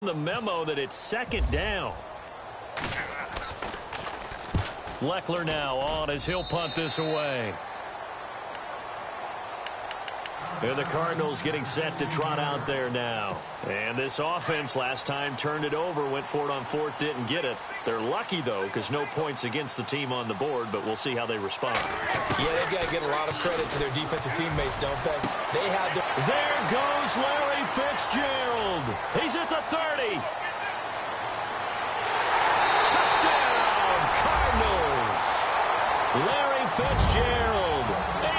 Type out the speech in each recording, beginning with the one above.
The memo that it's second down. Leckler now on as he'll punt this away. And the Cardinals getting set to trot out there now. And this offense last time turned it over, went for it on fourth, didn't get it. They're lucky, though, because no points against the team on the board, but we'll see how they respond. Yeah, they've got to give a lot of credit to their defensive teammates, don't they? They had the... There goes Larry Fitzgerald. He's at the 30. Touchdown, Cardinals. Larry Fitzgerald,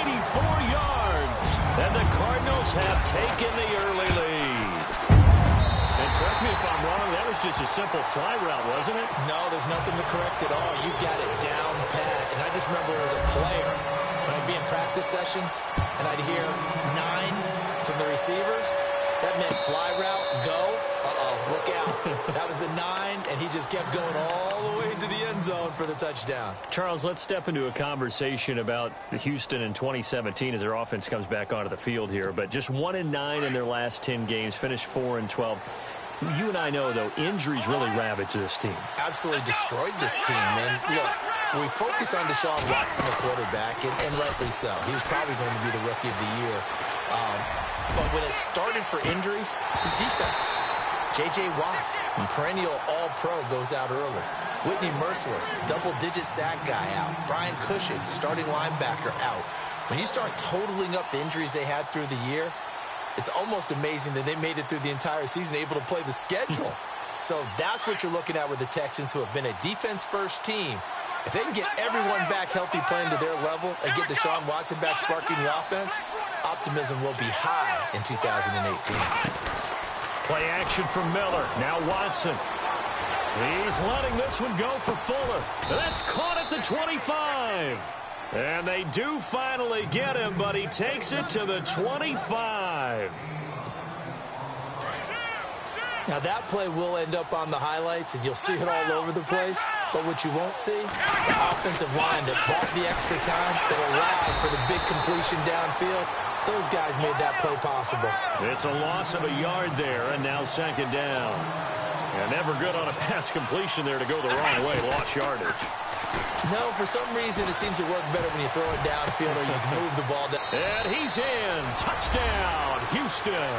84 yards. And the Cardinals have taken the early lead. And correct me if I'm wrong, that was just a simple fly route, wasn't it? No, there's nothing to correct at all. You've got it down pat. And I just remember as a player, when I'd be in practice sessions, and I'd hear 9 from the receivers, that meant fly route, go. Look out. That was the 9, and he just kept going all the way into the end zone for the touchdown. Charles, let's step into a conversation about Houston in 2017 as their offense comes back onto the field here. But just 1-9 in their last 10 games, finished 4-12. You and I know, though, injuries really ravaged this team. Absolutely destroyed this team. And look, we focus on Deshaun Watson, the quarterback, and rightly so. He was probably going to be the rookie of the year. But when it started for injuries, it was defense. J.J. Watt, perennial all-pro, goes out early. Whitney Merciless, double-digit sack guy out. Brian Cushing, starting linebacker, out. When you start totaling up the injuries they had through the year, it's almost amazing that they made it through the entire season able to play the schedule. So that's what you're looking at with the Texans, who have been a defense-first team. If they can get everyone back healthy playing to their level and get Deshaun Watson back sparking the offense, optimism will be high in 2018. Play action from Miller. Now Watson. He's letting this one go for Fuller. That's caught at the 25. And they do finally get him, but he takes it to the 25. Now that play will end up on the highlights, and you'll see it all over the place. But what you won't see, the offensive line that bought the extra time, that allowed for the big completion downfield. Those guys made that play possible. It's a loss of a yard there, and now second down. And never good on a pass completion there to go the wrong way. Lost yardage. No, for some reason it seems to work better when you throw it downfield or you can move the ball down. And he's in. Touchdown, Houston.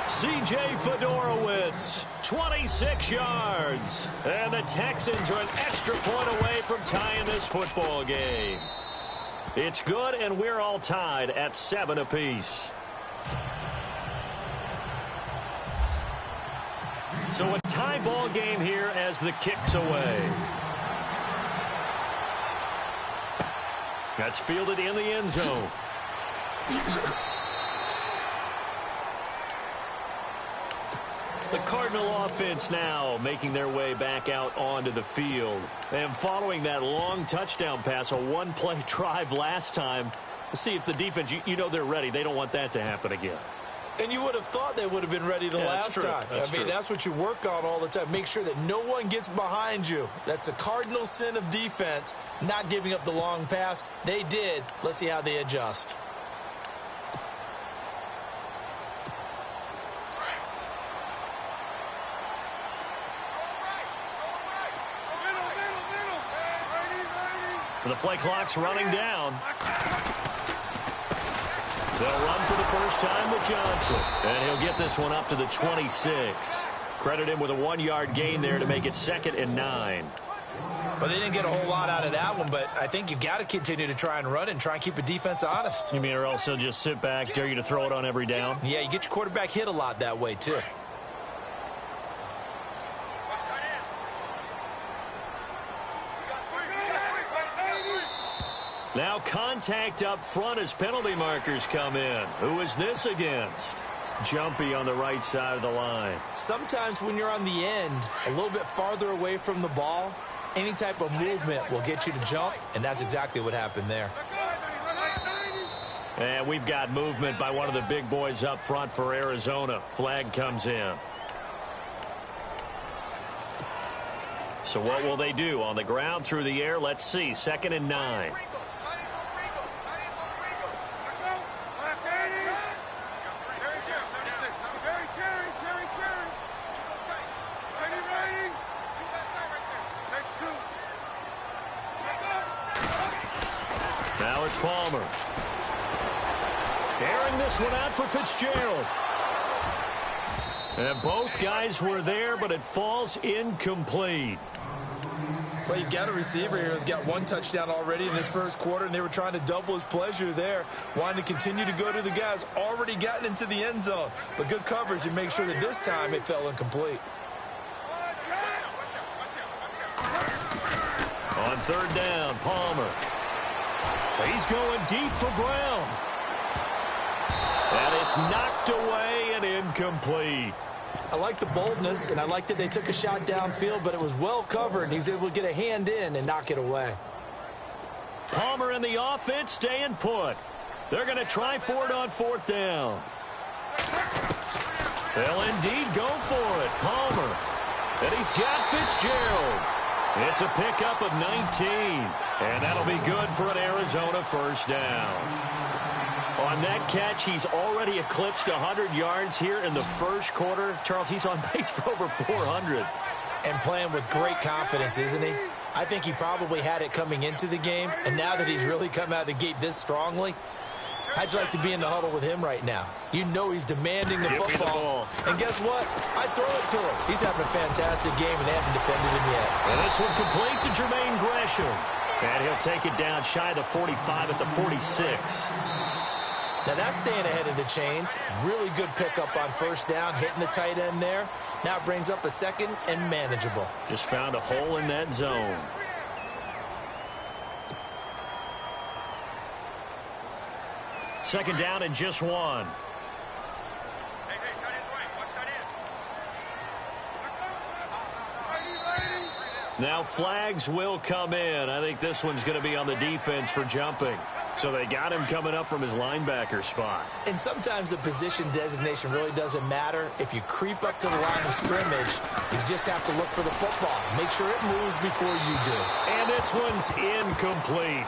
C.J. Fedorowicz, 26 yards. And the Texans are an extra point away from tying this football game. It's good, and we're all tied at 7 apiece. So a tie ball game here as the kick's away. That's fielded in the end zone. The Cardinal offense now making their way back out onto the field. And following that long touchdown pass, a one-play drive last time, let's see if the defense, you know they're ready. They don't want that to happen again. And you would have thought they would have been ready the last time. I mean, that's what you work on all the time. Make sure that no one gets behind you. That's the cardinal sin of defense, not giving up the long pass. They did. Let's see how they adjust. The play clock's running down. They'll run for the first time with Johnson. And he'll get this one up to the 26. Credit him with a 1-yard gain there to make it 2nd and 9. Well, they didn't get a whole lot out of that one, but I think you've got to continue to try and run and try and keep the defense honest. You mean or else they'll just sit back, dare you to throw it on every down? Yeah, you get your quarterback hit a lot that way, too. Now contact up front as penalty markers come in. Who is this against? Jumpy on the right side of the line. Sometimes when you're on the end, a little bit farther away from the ball, any type of movement will get you to jump, and that's exactly what happened there. And we've got movement by one of the big boys up front for Arizona. Flag comes in. So what will they do? On the ground, through the air, let's see. 2nd and 9. Now it's Palmer. Airing this one out for Fitzgerald. And both guys were there, but it falls incomplete. Well, you've got a receiver here who's got one touchdown already in this first quarter, and they were trying to double his pleasure there, wanting to continue to go to the guys already gotten into the end zone. But good coverage and make sure that this time it fell incomplete. On third down, Palmer. He's going deep for Brown. And it's knocked away and incomplete. I like the boldness, and I like that they took a shot downfield, but it was well covered, and he was able to get a hand in and knock it away. Palmer and the offense staying put. They're going to try for it on fourth down. They'll indeed go for it. Palmer. And he's got Fitzgerald. It's a pickup of 19. And that'll be good for an Arizona first down. On that catch, he's already eclipsed 100 yards here in the first quarter. Charles, he's on pace for over 400. And playing with great confidence, isn't he? I think he probably had it coming into the game, and now that he's really come out of the gate this strongly, how'd you like to be in the huddle with him right now? You know he's demanding the football. And guess what? I throw it to him. He's having a fantastic game, and they haven't defended him yet. And this one complete to Jermaine Gresham. And he'll take it down shy of the 45 at the 46. Now that's staying ahead of the chains. Really good pickup on first down, hitting the tight end there. Now it brings up a second and manageable. Just found a hole in that zone. Second down and just one. Now flags will come in. I think this one's going to be on the defense for jumping. So they got him coming up from his linebacker spot. And sometimes the position designation really doesn't matter. If you creep up to the line of scrimmage, you just have to look for the football. Make sure it moves before you do. And this one's incomplete.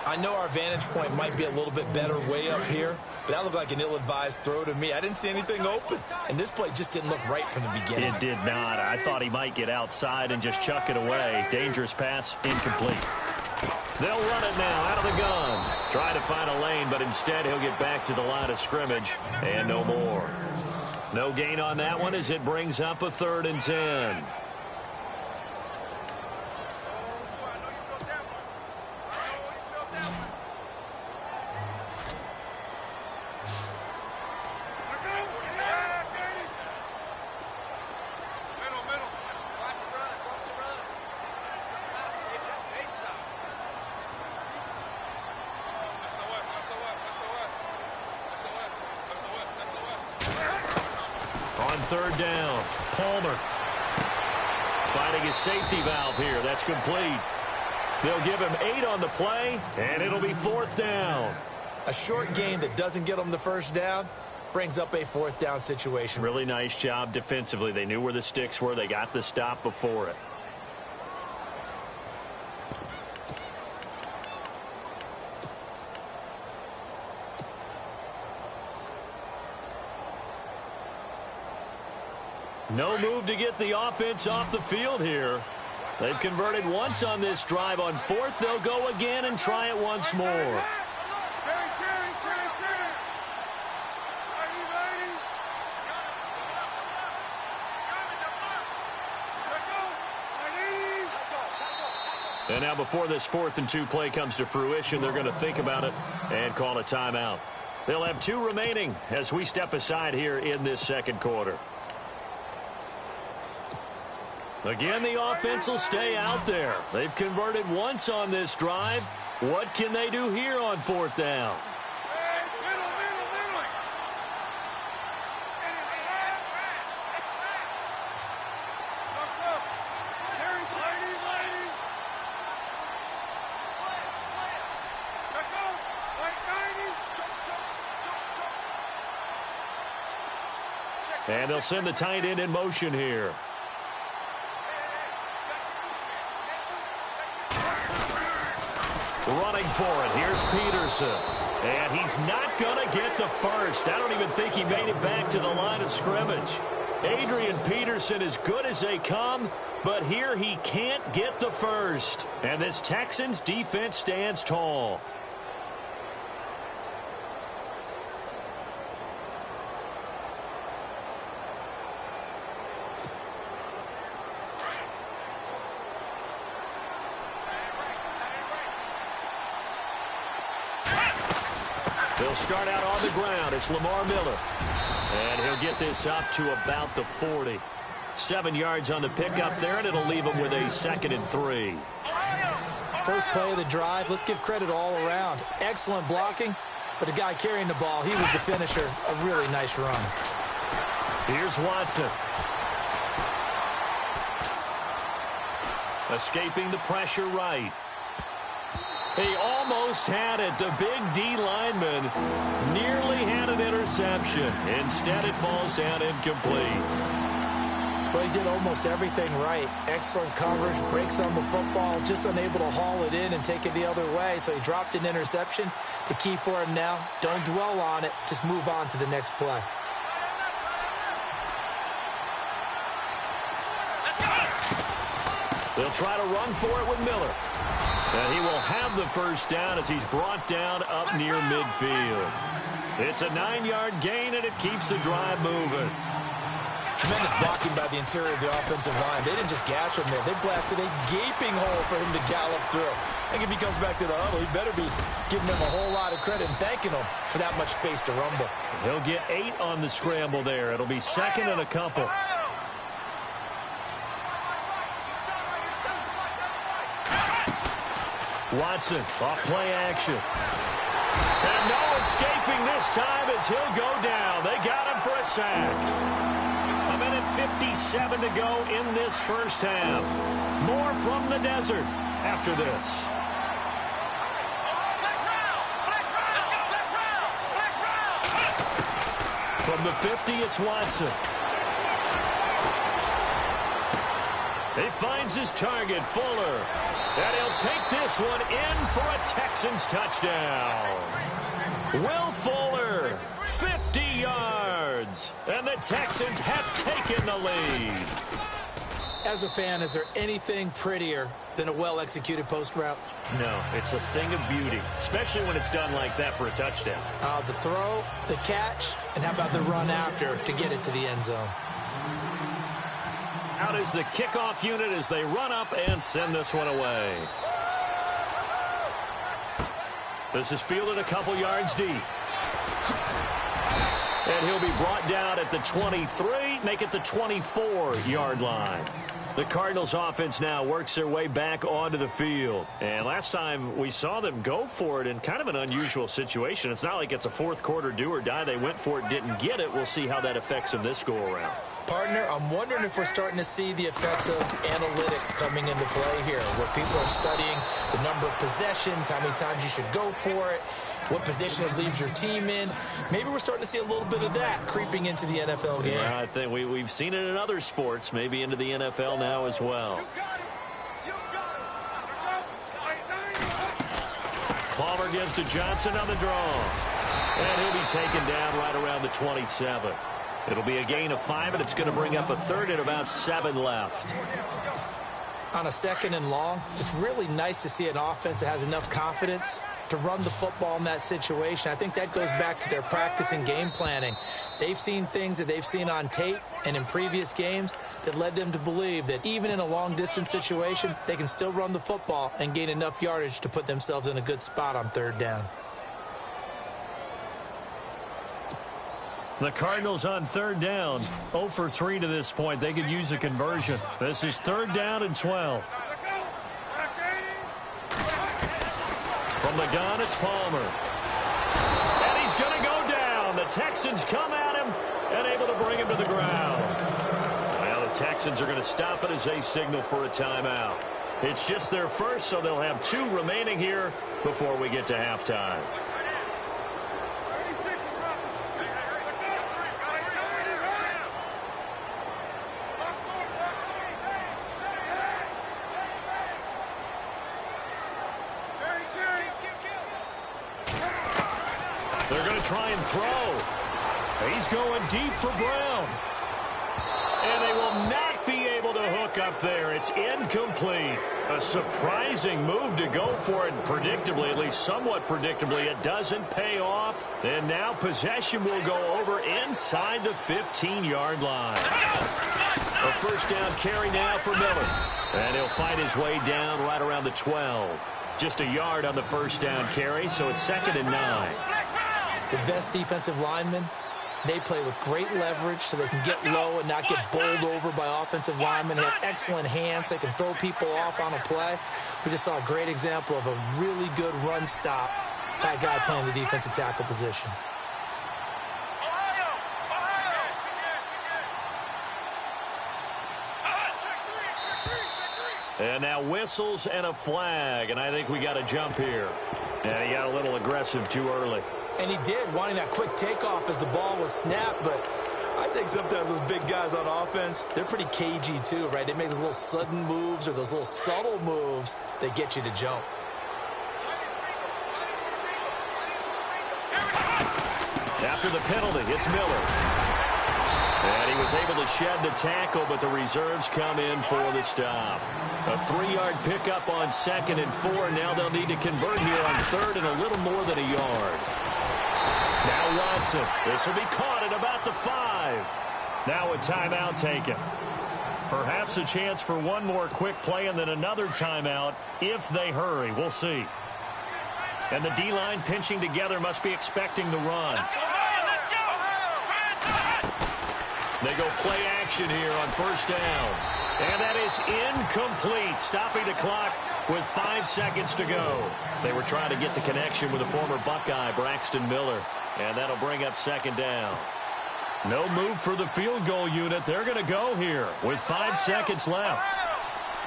I know our vantage point might be a little bit better way up here, but that looked like an ill-advised throw to me. I didn't see anything open, and this play just didn't look right from the beginning. It did not. I thought he might get outside and just chuck it away. Dangerous pass, incomplete. They'll run it now out of the gun. Try to find a lane, but instead he'll get back to the line of scrimmage and no more. No gain on that one as it brings up a 3rd and 10. Third down, Palmer finding his safety valve here. That's complete. They'll give him 8 on the play, and it'll be 4th down. A short gain that doesn't get them the first down brings up a 4th down situation. Really nice job defensively. They knew where the sticks were. They got the stop before it. No move to get the offense off the field here. They've converted once on this drive. On 4th, they'll go again and try it once more. And now before this 4th and 2 play comes to fruition, they're going to think about it and call a timeout. They'll have 2 remaining as we step aside here in this second quarter. Again, the offense will stay out there. They've converted once on this drive. What can they do here on 4th down? And they'll send the tight end in motion here. Running for it. Here's Peterson. And he's not going to get the first. I don't even think he made it back to the line of scrimmage. Adrian Peterson as good as they come, but here he can't get the first. And this Texans defense stands tall. They'll start out on the ground. It's Lamar Miller. And he'll get this up to about the 40. 7 yards on the pickup there, and it'll leave him with a 2nd and 3. First play of the drive, let's give credit all around. Excellent blocking, but the guy carrying the ball, he was the finisher. A really nice run. Here's Watson. Escaping the pressure right. He almost had it. The big D lineman nearly had an interception. Instead, it falls down incomplete. Well, he did almost everything right. Excellent coverage, breaks on the football, just unable to haul it in and take it the other way. So he dropped an interception. The key for him now, don't dwell on it. Just move on to the next play. They'll try to run for it with Miller. And he will have the first down as he's brought down up near midfield. It's a 9-yard gain, and it keeps the drive moving. Tremendous blocking by the interior of the offensive line. They didn't just gash him there. They blasted a gaping hole for him to gallop through. I think if he comes back to the huddle, he better be giving them a whole lot of credit and thanking them for that much space to rumble. He'll get 8 on the scramble there. It'll be 2nd and a couple. Watson, off play action. And no escaping this time as he'll go down. They got him for a sack. 1:57 to go in this first half. More from the desert after this. From the 50, it's Watson. He finds his target, Fuller. And he'll take this one in for a Texans touchdown. Will Fuller, 50 yards. And the Texans have taken the lead. As a fan, is there anything prettier than a well-executed post route? No, it's a thing of beauty, especially when it's done like that for a touchdown. The throw, the catch, and how about the run after to get it to the end zone? Out is the kickoff unit as they run up and send this one away. This is fielded a couple yards deep. And he'll be brought down at the 23, make it the 24-yard line. The Cardinals offense now works their way back onto the field. And last time we saw them go for it in kind of an unusual situation. It's not like it's a fourth quarter do or die. They went for it, didn't get it. We'll see how that affects them this go-around. Partner, I'm wondering if we're starting to see the effects of analytics coming into play here, where people are studying the number of possessions, how many times you should go for it, what position it leaves your team in. Maybe we're starting to see a little bit of that creeping into the NFL game. Yeah, I think we've seen it in other sports, maybe into the NFL now as well. Palmer gives to Johnson on the draw. And he'll be taken down right around the 27. It'll be a gain of 5, and it's going to bring up a third and about 7 left. On a 2nd and long, it's really nice to see an offense that has enough confidence to run the football in that situation. I think that goes back to their practice and game planning. They've seen things that they've seen on tape and in previous games that led them to believe that even in a long-distance situation, they can still run the football and gain enough yardage to put themselves in a good spot on 3rd down. The Cardinals on 3rd down, 0 for 3 to this point. They could use a conversion. This is 3rd down and 12. From the gun, it's Palmer. And he's going to go down. The Texans come at him and able to bring him to the ground. Well, the Texans are going to stop it as they signal for a timeout. It's just their first, so they'll have 2 remaining here before we get to halftime. They're going to try and throw. He's going deep for Brown. And they will not be able to hook up there. It's incomplete. A surprising move to go for it. Predictably, at least somewhat predictably, it doesn't pay off. And now possession will go over inside the 15-yard line. A first down carry now for Miller. And he'll fight his way down right around the 12. Just a yard on the first down carry, so it's 2nd and 9. The best defensive linemen, they play with great leverage so they can get low and not get bowled over by offensive linemen. They have excellent hands. They can throw people off on a play. We just saw a great example of a really good run stop by a guy playing the defensive tackle position. And now whistles and a flag, and I think we got a jump here. And he got a little aggressive too early. And he did, wanting that quick takeoff as the ball was snapped, but I think sometimes those big guys on offense, they're pretty cagey too, right? They make those little sudden moves or those little subtle moves that get you to jump. After the penalty, it's Miller. And he was able to shed the tackle, but the reserves come in for the stop. A 3-yard pickup on 2nd and 4. Now they'll need to convert here on 3rd and a little more than a yard. Now Watson. This will be caught at about the 5. Now a timeout taken. Perhaps a chance for one more quick play and then another timeout if they hurry. We'll see. And the D-line pinching together must be expecting the run. They go play action here on 1st down. And that is incomplete, stopping the clock with 5 seconds to go. They were trying to get the connection with the former Buckeye, Braxton Miller. And that'll bring up 2nd down. No move for the field goal unit. They're going to go here with 5 seconds left.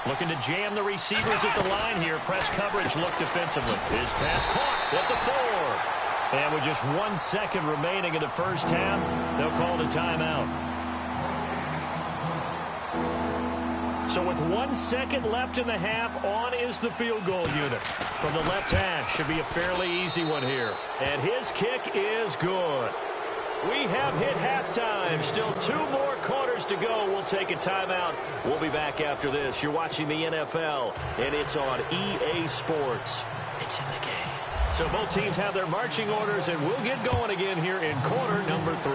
Looking to jam the receivers at the line here. Press coverage look defensively. His pass caught at the 4. And with just 1 second remaining in the first half, they'll call the timeout. So with 1 second left in the half, on is the field goal unit. From the left hash, should be a fairly easy one here. And his kick is good. We have hit halftime. Still 2 more quarters to go. We'll take a timeout. We'll be back after this. You're watching the NFL, and it's on EA Sports. It's in the game. So both teams have their marching orders, and we'll get going again here in quarter number 3.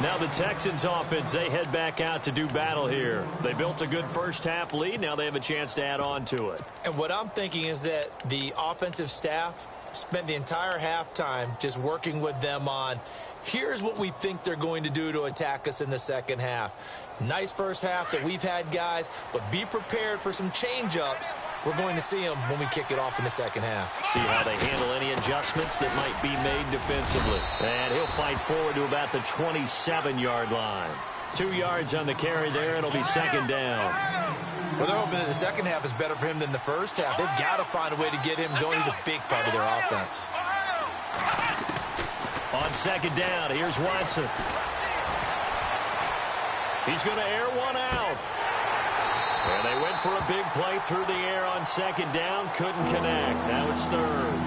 Now the Texans offense, they head back out to do battle here. They built a good first half lead. Now they have a chance to add on to it. And what I'm thinking is that the offensive staff spent the entire halftime just working with them on, here's what we think they're going to do to attack us in the second half. Nice first half that we've had, guys, but be prepared for some change-ups. We're going to see them when we kick it off in the second half. See how they handle any adjustments that might be made defensively. And he'll fight forward to about the 27-yard line. 2 yards on the carry there. It'll be 2nd down. Well, they're hoping that the second half is better for him than the first half. They've got to find a way to get him going. He's a big part of their offense. On 2nd down, here's Watson. He's going to air one out. And they went for a big play through the air on 2nd down. Couldn't connect. Now it's 3rd.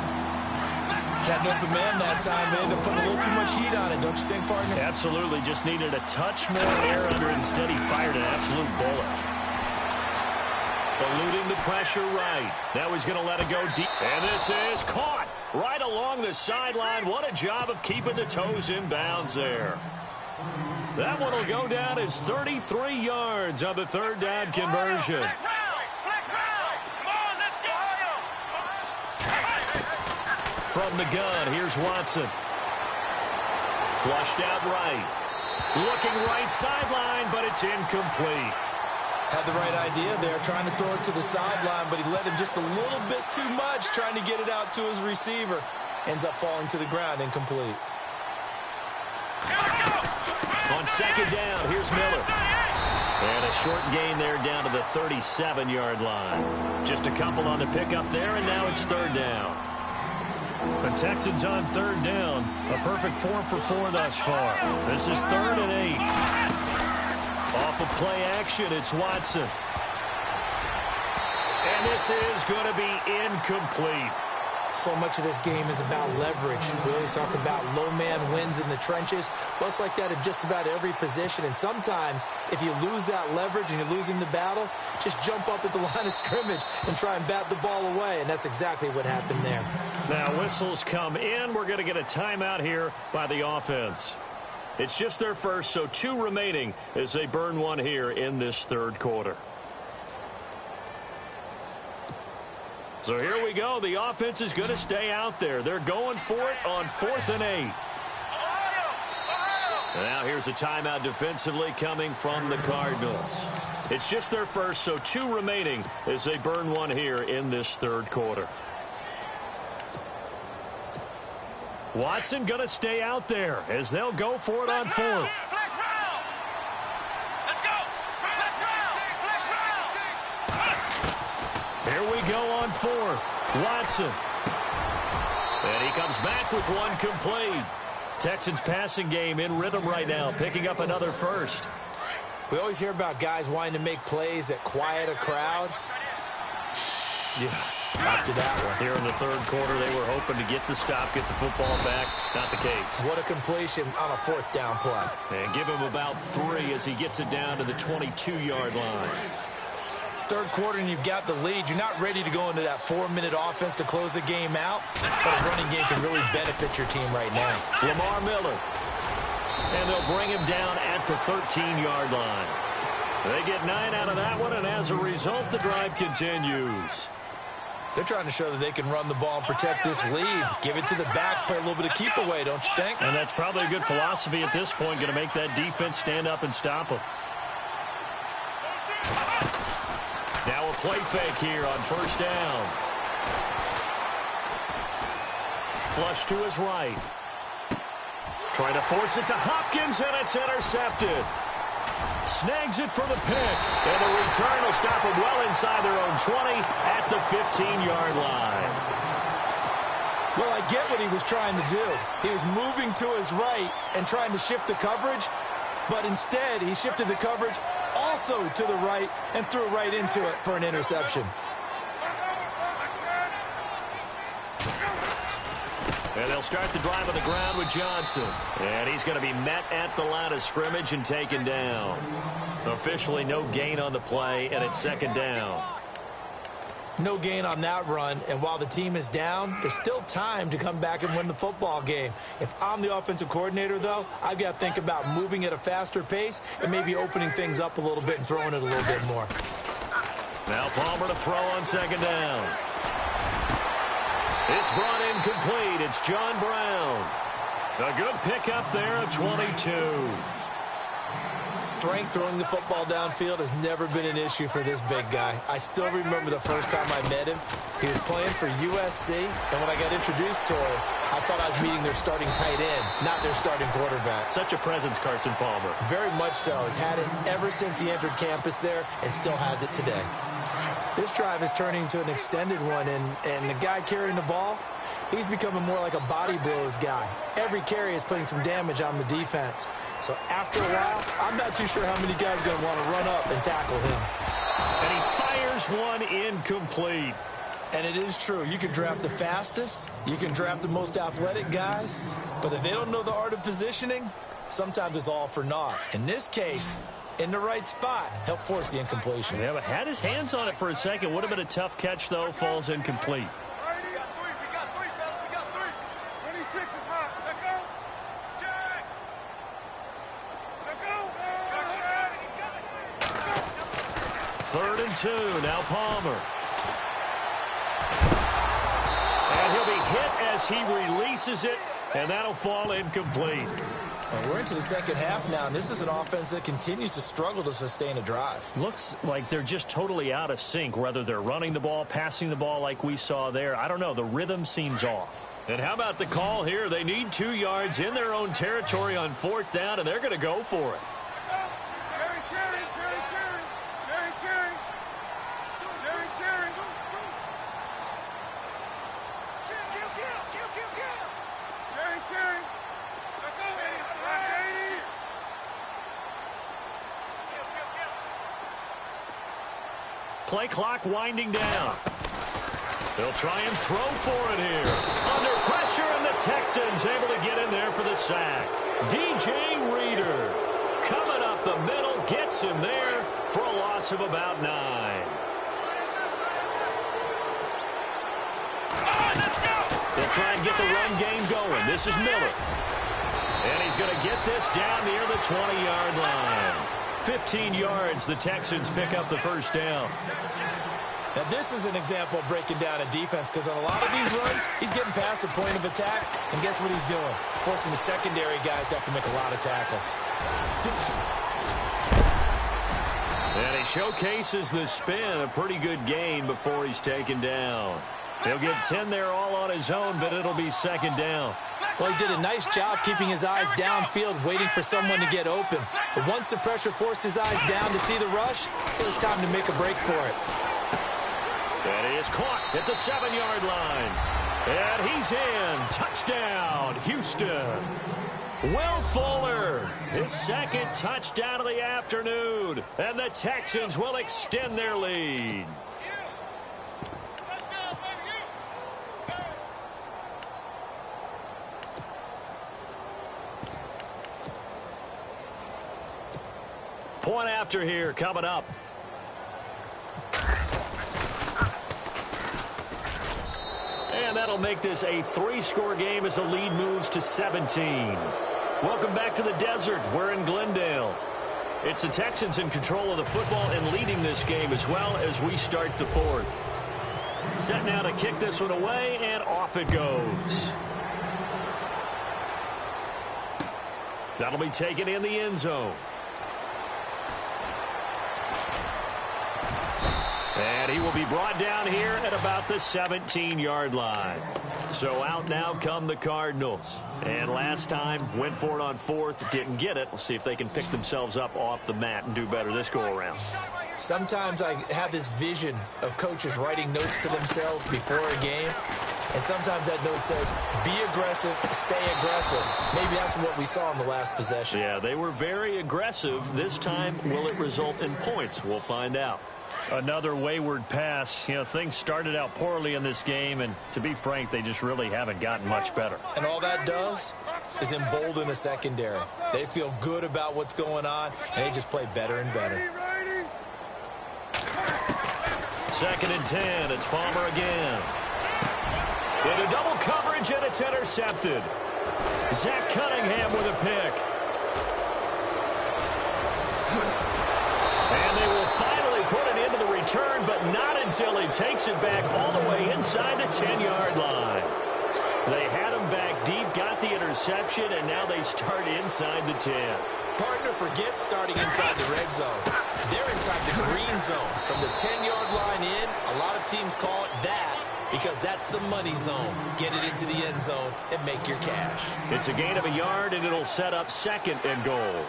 Had an open man that time. They ended up putting a little too much heat on it, don't you think, partner? Absolutely. Just needed a touch more air under it. Instead, he fired an absolute bullet. Eluding the pressure right. Now he's going to let it go deep. And this is caught right along the sideline. What a job of keeping the toes in bounds there. That one will go down as 33 yards on the 3rd down conversion. From the gun, here's Watson. Flushed out right. Looking right sideline, but it's incomplete. Had the right idea there, trying to throw it to the sideline, but he let him just a little bit too much, trying to get it out to his receiver. Ends up falling to the ground, incomplete. On 2nd down, here's Miller. And a short gain there down to the 37-yard line. Just a couple on the pickup there, and now it's 3rd down. The Texans on 3rd down. A perfect 4 for 4 thus far. This is 3rd and 8. Off of play action, it's Watson. And this is going to be incomplete. So much of this game is about leverage. We always talk about low man wins in the trenches. Well, it's like that in just about every position. And sometimes, if you lose that leverage and you're losing the battle, just jump up at the line of scrimmage and try and bat the ball away. And that's exactly what happened there. Now whistles come in. We're going to get a timeout here by the offense. It's just their first, so 2 remaining as they burn one here in this 3rd quarter. So here we go. The offense is going to stay out there. They're going for it on 4th and 8. Now here's a timeout defensively coming from the Cardinals. It's just their first, so 2 remaining as they burn one here in this 3rd quarter. Watson going to stay out there as they'll go for it on 4th. Here we go on 4th. Watson. And he comes back with one complete. Texans passing game in rhythm right now, picking up another first. We always hear about guys wanting to make plays that quiet a crowd. Yeah. After that one. Here in the 3rd quarter, they were hoping to get the stop, get the football back. Not the case. What a completion on a 4th down play. And give him about 3 as he gets it down to the 22-yard line. 3rd quarter and you've got the lead. You're not ready to go into that 4-minute offense to close the game out. But a running game can really benefit your team right now. Lamar Miller. And they'll bring him down at the 13-yard line. They get 9 out of that one, and as a result, the drive continues. They're trying to show that they can run the ball and protect this lead. Give it to the backs, play a little bit of keep away, don't you think? And that's probably a good philosophy at this point, going to make that defense stand up and stop them. Now a play fake here on 1st down. Flush to his right. Trying to force it to Hopkins, and it's intercepted. Snags it for the pick. And the return will stop them well inside their own 20 at the 15-yard line. Well, I get what he was trying to do. He was moving to his right and trying to shift the coverage, but instead he shifted the coverage also to the right and threw right into it for an interception. And they'll start the drive on the ground with Johnson. And he's going to be met at the line of scrimmage and taken down. Officially no gain on the play, and it's 2nd down. No gain on that run, and while the team is down, there's still time to come back and win the football game. If I'm the offensive coordinator, though, I've got to think about moving at a faster pace and maybe opening things up a little bit and throwing it a little bit more. Now Palmer to throw on 2nd down. It's brought in complete. It's John Brown. A good pickup there at 22. Strength throwing the football downfield has never been an issue for this big guy. I still remember the first time I met him. He was playing for USC, and when I got introduced to him, I thought I was meeting their starting tight end, not their starting quarterback. Such a presence, Carson Palmer. Very much so. He's had it ever since he entered campus there and still has it today. This drive is turning into an extended one, and the guy carrying the ball, he's becoming more like a body blows guy. Every carry is putting some damage on the defense. So after a while, I'm not too sure how many guys are going to want to run up and tackle him. And he fires one incomplete. And it is true. You can draft the fastest. You can draft the most athletic guys. But if they don't know the art of positioning, sometimes it's all for naught. In this case, in the right spot, help force the incompletion. Yeah, but had his hands on it for a second. Would have been a tough catch, though. Falls incomplete. Third and 2. Now Palmer. And he'll be hit as he releases it, and that'll fall incomplete. And we're into the second half now, and this is an offense that continues to struggle to sustain a drive. Looks like they're just totally out of sync, whether they're running the ball, passing the ball like we saw there. I don't know. The rhythm seems off. And how about the call here? They need 2 yards in their own territory on 4th down, and they're going to go for it. Play clock winding down. They'll try and throw for it here. Under pressure, and the Texans able to get in there for the sack. DJ Reader coming up the middle, gets him there for a loss of about 9. They'll try and get the run game going. This is Miller. And he's going to get this down near the 20-yard line. 15 yards, the Texans pick up the first down. Now, this is an example of breaking down a defense because on a lot of these runs, he's getting past the point of attack, and guess what he's doing? Forcing the secondary guys to have to make a lot of tackles. And he showcases the spin, a pretty good gain before he's taken down. He'll get 10 there all on his own, but it'll be second down. Well, he did a nice job keeping his eyes downfield, waiting for someone to get open. But once the pressure forced his eyes down to see the rush, it was time to make a break for it. And he is caught at the 7-yard line. And he's in. Touchdown, Houston. Will Fuller, his second touchdown of the afternoon. And the Texans will extend their lead. Point after here coming up. And that'll make this a 3-score game as the lead moves to 17. Welcome back to the desert. We're in Glendale. It's the Texans in control of the football and leading this game as well as we start the fourth. Set now to kick this one away, and off it goes. That'll be taken in the end zone. And he will be brought down here at about the 17-yard line. So out now come the Cardinals. And last time, went for it on fourth, didn't get it. We'll see if they can pick themselves up off the mat and do better this go-around. Sometimes I have this vision of coaches writing notes to themselves before a game. And sometimes that note says, be aggressive, stay aggressive. Maybe that's what we saw in the last possession. Yeah, they were very aggressive. This time, will it result in points? We'll find out. Another wayward pass. You know, things started out poorly in this game, and to be frank, they just really haven't gotten much better. And all that does is embolden a secondary. They feel good about what's going on, and they just play better and better. 2nd and 10. It's Palmer again. Into double coverage, and it's intercepted. Zach Cunningham with a pick. And they will finally put it into the return, but not until he takes it back all the way inside the 10-yard line. They had him back deep, got the interception, and now they start inside the 10. Partner forgets starting inside the red zone. They're inside the green zone. From the 10-yard line in, a lot of teams call it that because that's the money zone. Get it into the end zone and make your cash. It's a gain of a yard, and it'll set up 2nd and goal.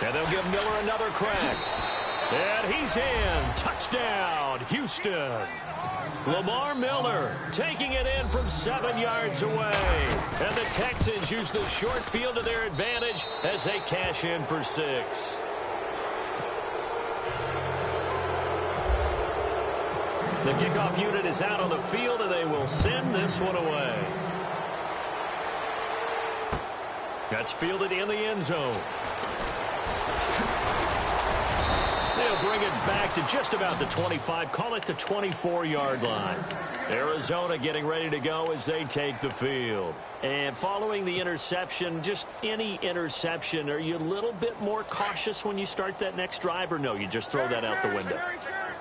And they'll give Miller another crack. And he's in. Touchdown, Houston. Lamar Miller taking it in from 7 yards away. And the Texans use the short field to their advantage as they cash in for 6. The kickoff unit is out on the field, and they will send this one away. That's fielded in the end zone. They'll bring it back to just about the 25, call it the 24-yard line. Arizona getting ready to go as they take the field. And following the interception, just any interception, are you a little bit more cautious when you start that next drive, or no, you just throw that out the window?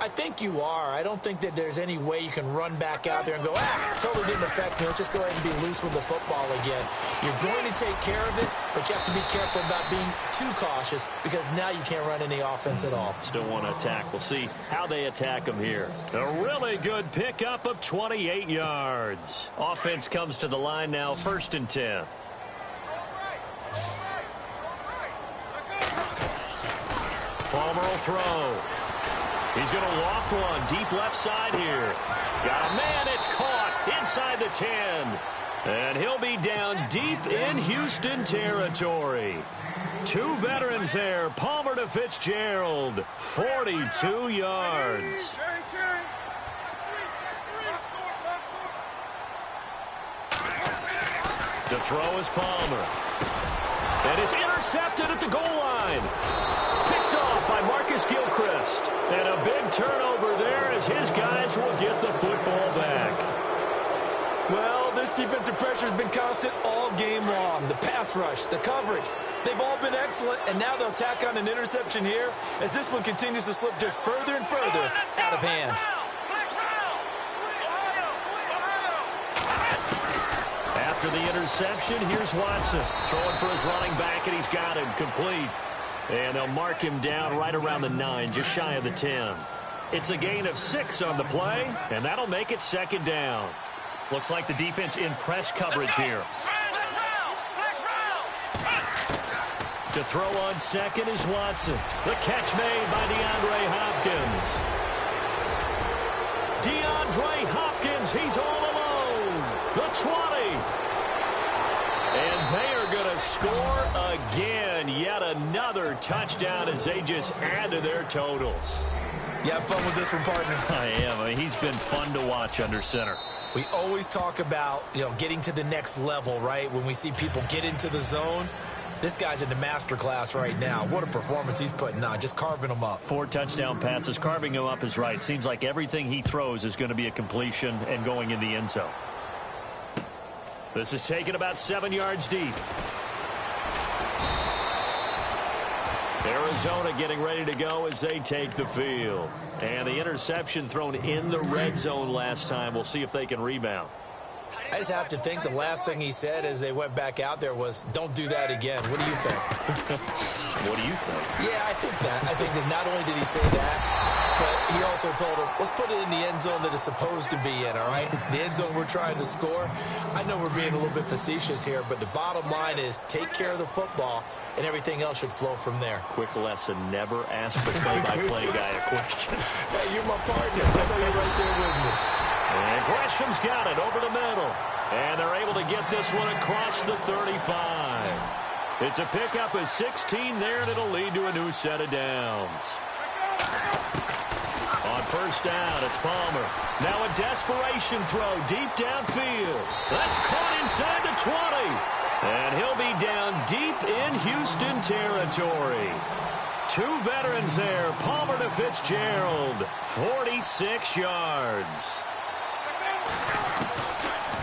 I think you are. I don't think that there's any way you can run back out there and go, totally didn't affect me. Let's just go ahead and be loose with the football again. You're going to take care of it, but you have to be careful about being too cautious because now you can't run any offense at all. Still want to attack. We'll see how they attack them here. A really good pickup of 28 yards. Offense comes to the line now, 1st and 10. Palmer will throw. He's going to loft one deep left side here. Got a man. It's caught inside the 10. And he'll be down deep in Houston territory. 2 veterans there. Palmer to Fitzgerald. 42 yards. To throw is Palmer. And it's intercepted at the goal line. Picked off by Marcus Gilchrist. And a big turnover there as his guys will get the football back. Well, this defensive pressure has been constant all game long. The pass rush, the coverage. They've all been excellent, and now they'll tack on an interception here as this one continues to slip just further and further out of hand. After the interception, here's Watson throwing for his running back, and he's got him complete. And they'll mark him down right around the 9, just shy of the 10. It's a gain of 6 on the play, and that'll make it second down. Looks like the defense in press coverage here. To throw on second is Watson. The catch made by DeAndre Hopkins. DeAndre Hopkins, he's all alone. The 20. And they are going to score again. Yet another touchdown as they just add to their totals. You have fun with this one, partner? I am. I mean, he's been fun to watch under center. We always talk about, getting to the next level, right? When we see people get into the zone. This guy's in the master class right now. What a performance he's putting on, just carving them up. 4 touchdown passes. Carving him up is right. Seems like everything he throws is going to be a completion and going in the end zone. This is taken about 7 yards deep. Arizona getting ready to go as they take the field. And the interception thrown in the red zone last time. We'll see if they can rebound. I just have to think the last thing he said as they went back out there was, don't do that again. What do you think? What do you think? Yeah, I think that. I think that not only did he say that, but he also told him, let's put it in the end zone that it's supposed to be in, all right? The end zone we're trying to score. I know we're being a little bit facetious here, but the bottom line is take care of the football, and everything else should flow from there. Quick lesson, never ask the play-by-play guy a question. Hey, you're my partner. I know you're right there with me. And Gresham's got it over the middle. And they're able to get this one across the 35. It's a pickup of 16 there, and it'll lead to a new set of downs. On first down, it's Palmer. Now a desperation throw deep downfield. That's caught inside the 20. And he'll be down deep in Houston territory. 2 veterans there, Palmer to Fitzgerald. 46 yards.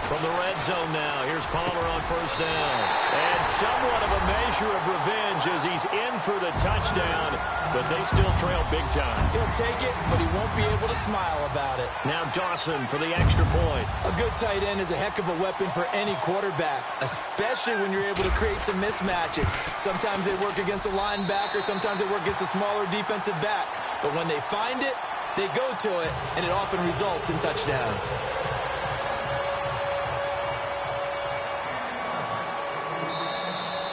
From the red zone now, here's Palmer on first down. And somewhat of a measure of revenge as he's in for the touchdown, but they still trail big time. He'll take it, but he won't be able to smile about it. Now Dawson for the extra point. A good tight end is a heck of a weapon for any quarterback, especially when you're able to create some mismatches. Sometimes they work against a linebacker, sometimes they work against a smaller defensive back. But when they find it, they go to it, and it often results in touchdowns.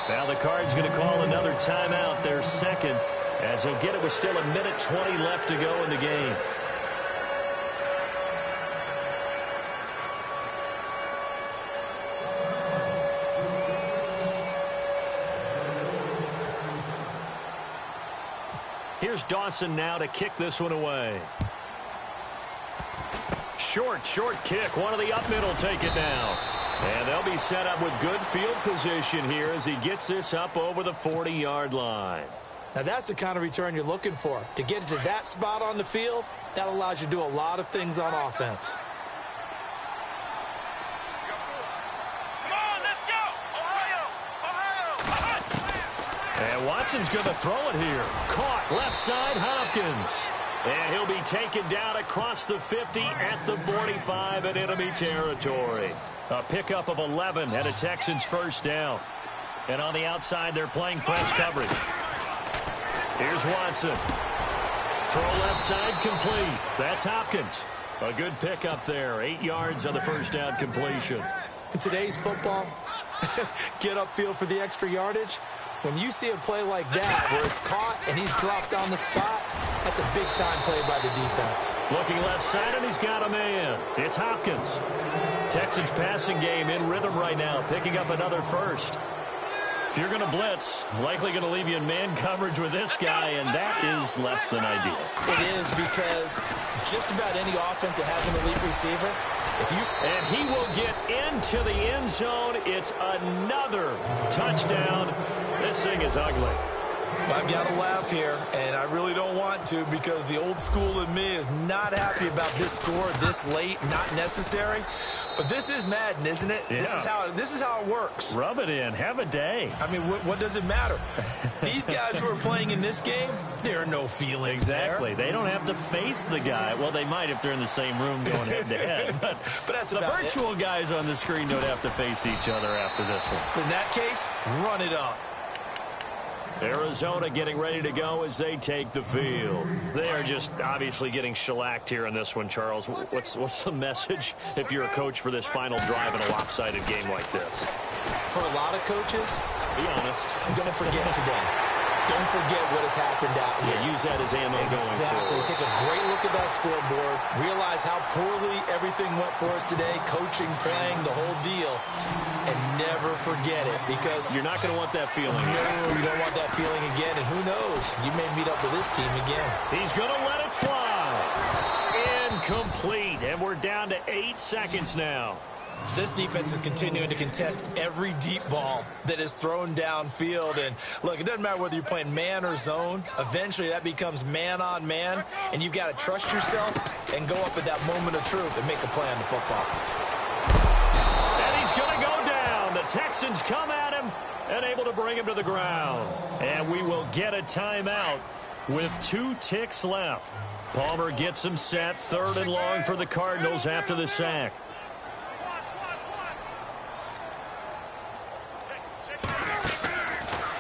Now the Cards going to call another timeout, their second, as they'll get it with still 1:20 left to go in the game. Here's Dawson now to kick this one away. Short kick. One of the up middle take it now. And they'll be set up with good field position here as he gets this up over the 40-yard line. Now that's the kind of return you're looking for. To get to that spot on the field, that allows you to do a lot of things on offense. And Watson's going to throw it here. Caught left side, Hopkins. And he'll be taken down across the 50 at the 45 in enemy territory. A pickup of 11 and a Texans first down. And on the outside, they're playing press coverage. Here's Watson. Throw left side complete. That's Hopkins. A good pickup there. 8 yards on the first down completion. In today's football, get upfield for the extra yardage. When you see a play like that where it's caught and he's dropped on the spot, that's a big-time play by the defense. Looking left side, and he's got a man. It's Hopkins. Texans passing game in rhythm right now, picking up another first. If you're going to blitz, likely going to leave you in man coverage with this guy, and that is less than ideal. It is, because just about any offense that has an elite receiver, and he will get into the end zone. It's another touchdown. This thing is ugly. I've got to laugh here, and I really don't want to because the old school in me is not happy about this score this late, not necessary. But this is Madden, isn't it? Yeah. This is how it works. Rub it in. Have a day. I mean, what does it matter? These guys who are playing in this game, there are no feelings Exactly. there. They don't have to face the guy. Well, they might if they're in the same room going head-to-head. But that's the about virtual guys on the screen don't have to face each other after this one. In that case, run it up. Arizona getting ready to go as they take the field. They are just obviously getting shellacked here in this one, Charles. What's the message if you're a coach for this final drive in a lopsided game like this? For a lot of coaches, be honest. Don't forget today. Don't forget what has happened out here. Yeah, use that as ammo going forward. Take a great look at that scoreboard. Realize how poorly everything went for us today. Coaching, playing, the whole deal. And never forget it because you're not going to want that feeling. No, you don't want that feeling again. And who knows? You may meet up with this team again. He's going to let it fly. Incomplete. And we're down to 8 seconds now. This defense is continuing to contest every deep ball that is thrown downfield. And, look, it doesn't matter whether you're playing man or zone. Eventually, that becomes man-on-man, and you've got to trust yourself and go up at that moment of truth and make a play on the football. And he's going to go down. The Texans come at him and able to bring him to the ground. And we will get a timeout with 2 ticks left. Palmer gets him set. 3rd and long for the Cardinals after the sack.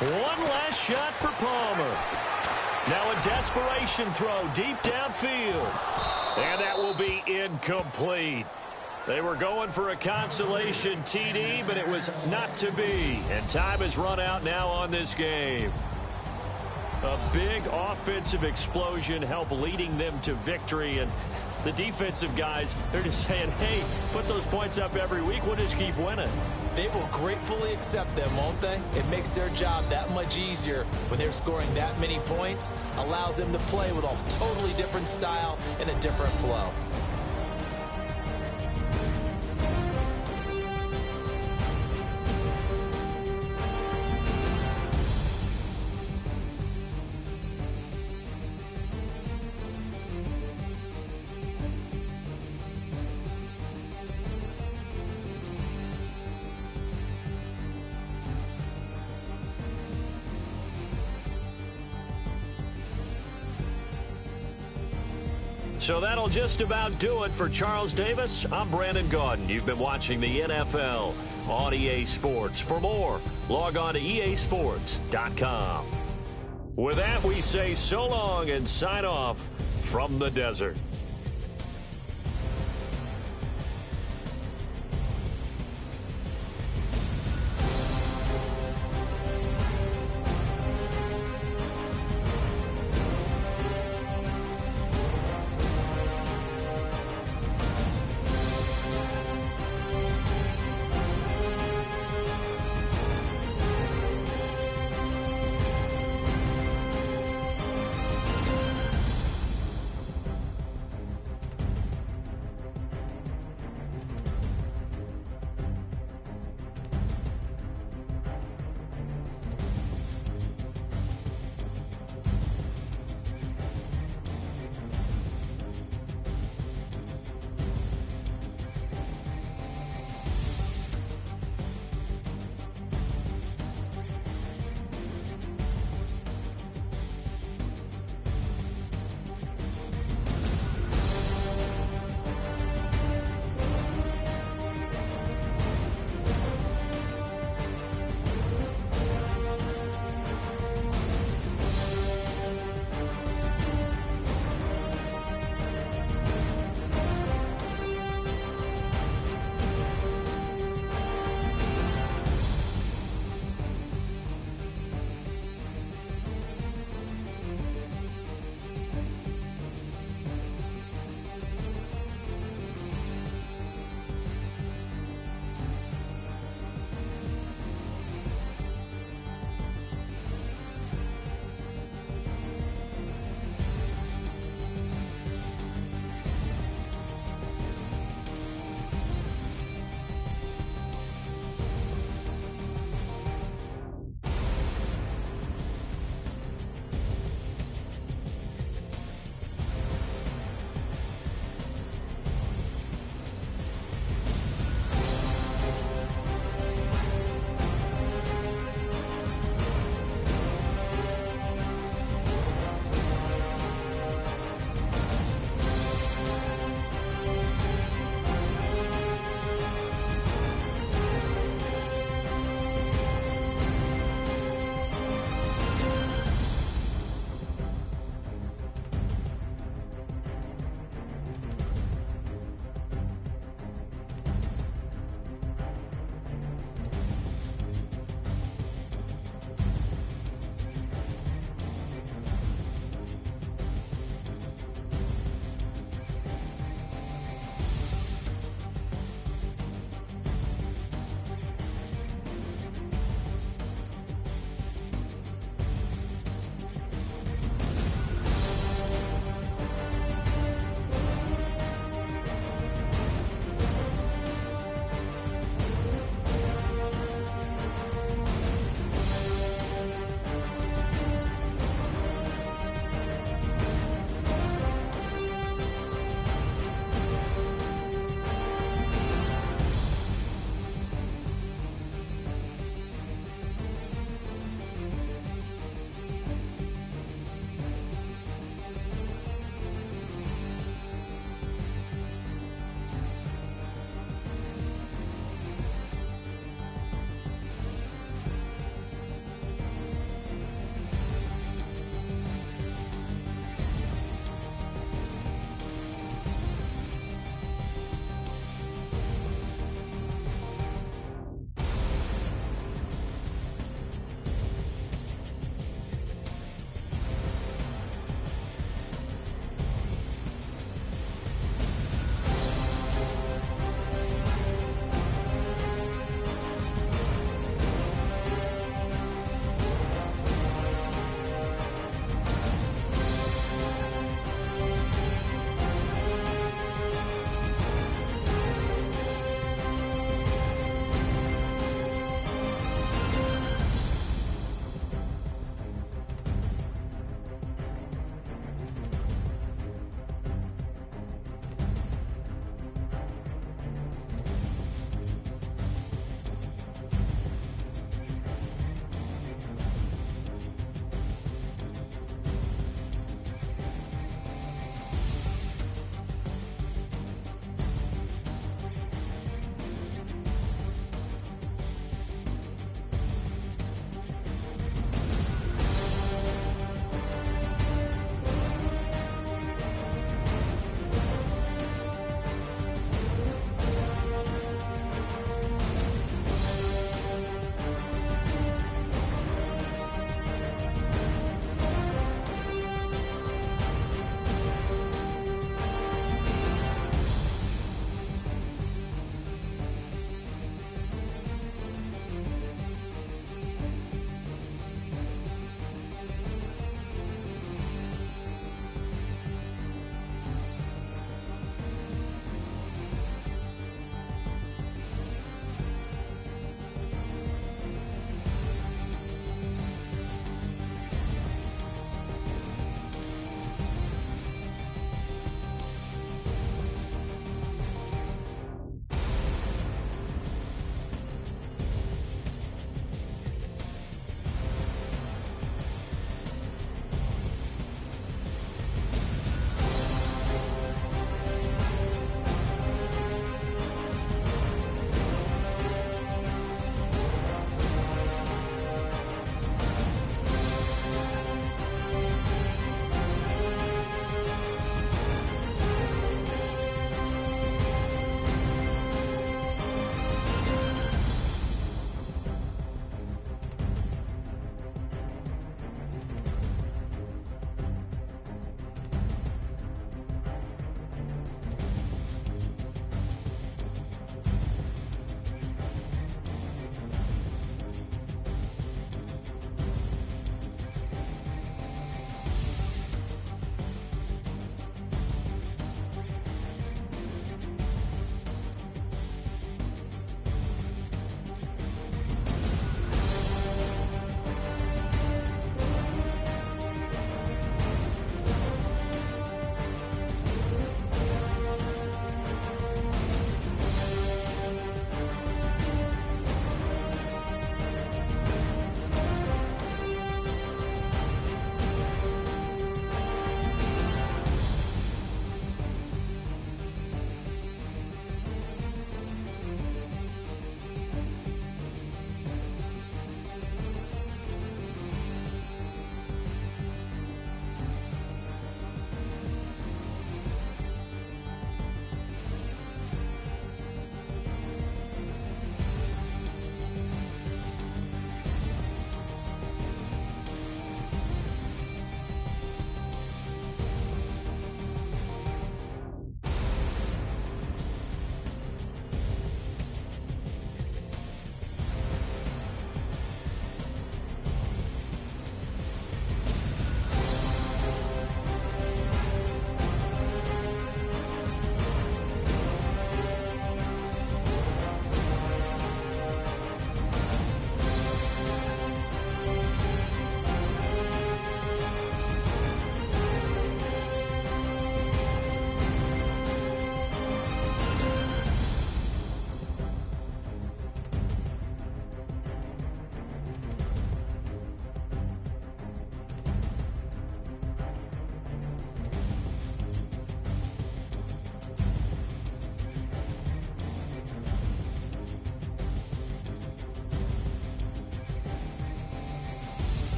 One last shot for Palmer. Now a desperation throw deep downfield. And that will be incomplete. They were going for a consolation TD, but it was not to be. And time has run out now on this game. A big offensive explosion helped leading them to victory. And the defensive guys, they're just saying, hey, put those points up every week. We'll just keep winning. They will gratefully accept them, won't they? It makes their job that much easier when they're scoring that many points. Allows them to play with a totally different style and a different flow. So that'll just about do it for Charles Davis. I'm Brandon Gaudin. You've been watching the NFL on EA Sports. For more, log on to easports.com. With that, we say so long and sign off from the desert.